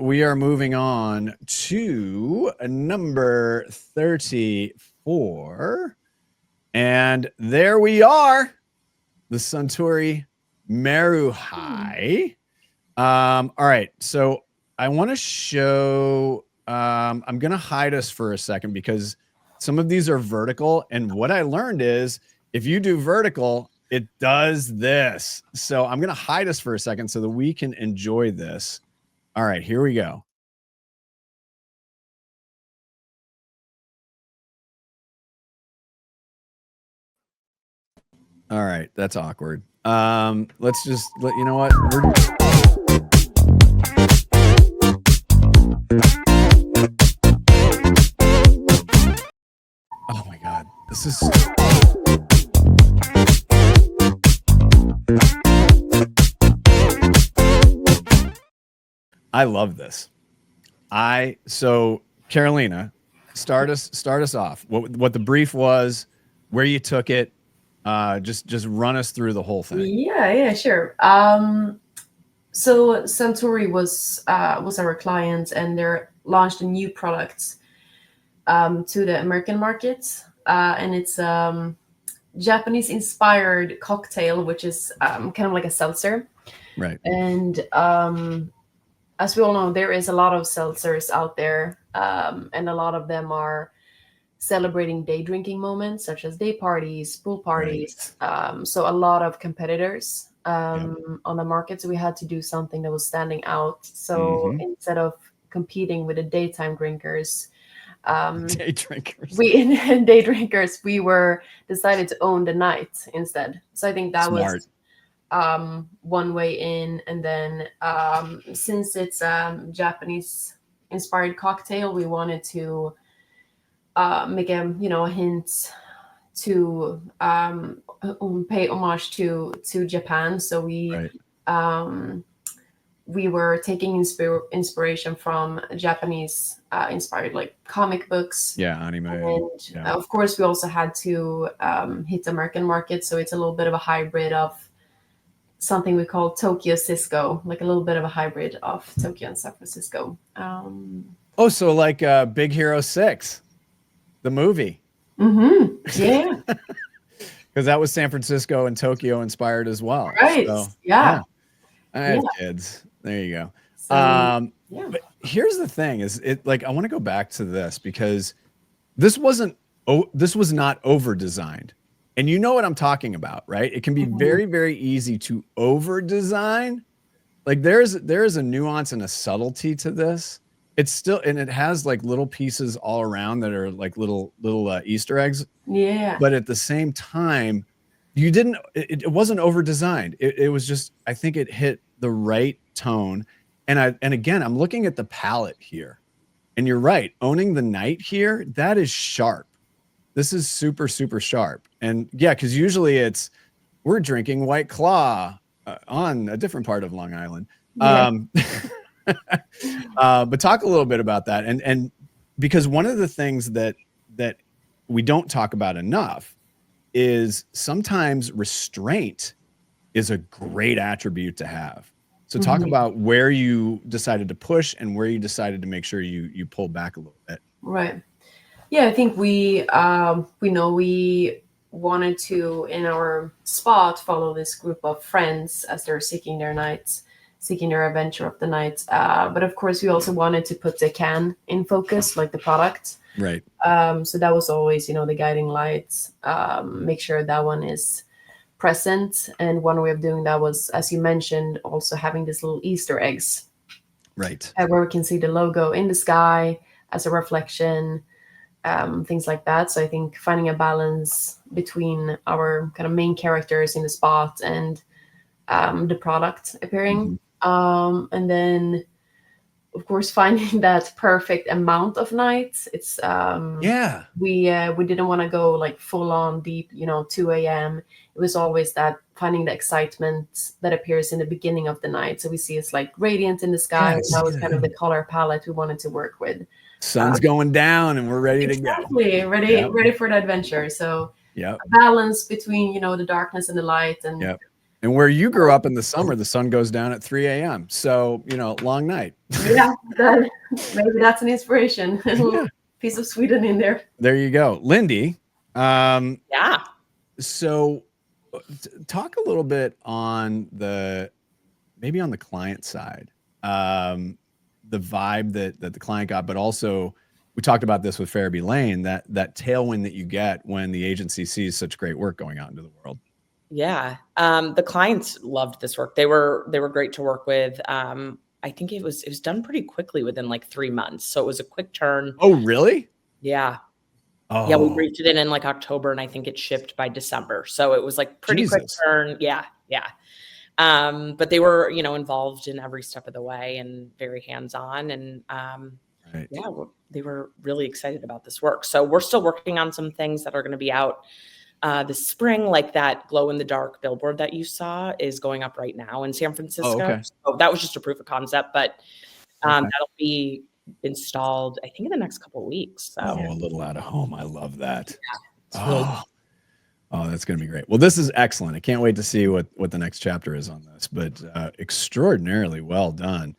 we are moving on to number 34. And there we are, the Suntory Maru-Hi. All right, so I want to show, I'm going to hide us for a second because some of these are vertical. And what I learned is if you do vertical, it does this. So I'm going to hide us for a second so that we can enjoy this. All right, here we go. All right, that's awkward. Let's just let you know what oh my god, this is I love this. So Carolina, start us off. What the brief was, where you took it. Just run us through the whole thing. Yeah, sure. So Suntory was our client, and they launched a new product to the American market, and it's Japanese-inspired cocktail, which is kind of like a seltzer. Right. And as we all know, there is a lot of seltzers out there, and a lot of them are celebrating day drinking moments, such as day parties, pool parties. Right. So a lot of competitors on the market. So we had to do something that was standing out. So instead of competing with the daytime drinkers, day drinkers, we were decided to own the night instead. So I think that Smart. was one way in. And then since it's Japanese inspired cocktail, we wanted to make a hint to pay homage to Japan. So we we were taking inspiration from Japanese inspired like comic books. Yeah, anime. And of course, we also had to hit the American market. So it's a little bit of a hybrid of something we call Tokyo Cisco, like a little bit of a hybrid of Tokyo and San Francisco. Oh, so like Big Hero 6, the movie. Yeah. Because that was San Francisco and Tokyo inspired as well. Right. So, yeah. I have kids. There you go. So, but here's the thing is it like, I want to go back to this because this was not over designed. And you know what I'm talking about, right? It can be very, very easy to over design. Like there's a nuance and a subtlety to this. It's still, and it has like little pieces all around that are like little Easter eggs. Yeah. But at the same time, it wasn't over designed. It was just, I think it hit the right tone. And again, I'm looking at the palette here, and you're right. Owning the night here, that is sharp. This is super, super sharp. And yeah, because usually we're drinking White Claw on a different part of Long Island. Yeah. But talk a little bit about that. And because one of the things that we don't talk about enough is sometimes restraint is a great attribute to have. So talk about where you decided to push and where you decided to make sure you pull back a little bit. Right. Yeah, I think we wanted to, in our spot, follow this group of friends as they're seeking their nights, seeking their adventure of the night. But of course, we also wanted to put the can in focus, like the product. Right. So that was always, the guiding lights. Make sure that one is present. And one way of doing that was, as you mentioned, also having these little Easter eggs. Right. Where we can see the logo in the sky as a reflection, things like that. So I think finding a balance between our kind of main characters in the spot and the product appearing. And then, of course, finding that perfect amount of nights. It's we didn't want to go like full on deep, 2 a.m. It was always that finding the excitement that appears in the beginning of the night. So we see it's like radiant in the sky. And that was kind of the color palette we wanted to work with. Sun's going down and we're ready to go. Ready for the adventure. So a balance between, the darkness and the light, and And where you grew up in the summer, the sun goes down at 3 a.m. So, long night. Yeah, maybe that's an inspiration. A little piece of Sweden in there. There you go. Lindy. Yeah. So talk a little bit on maybe on the client side, the vibe that the client got, but also we talked about this with Farabee Lane, that tailwind that you get when the agency sees such great work going out into the world. Yeah. The clients loved this work. They were great to work with. I think it was done pretty quickly within like 3 months. So it was a quick turn. Oh, really? Yeah. Oh. Yeah, we briefed it in like October, and I think it shipped by December. So it was like pretty quick turn. Yeah. Yeah. But they were, involved in every step of the way and very hands-on. And right. Yeah, they were really excited about this work. So we're still working on some things that are going to be out this spring, like that glow-in-the-dark billboard that you saw is going up right now in San Francisco. Oh, okay. So that was just a proof of concept, but that'll be installed, I think, in the next couple of weeks. So. Oh, a little out of home. I love that. Yeah, really cool. Oh, that's going to be great. Well, this is excellent. I can't wait to see what the next chapter is on this, but extraordinarily well done.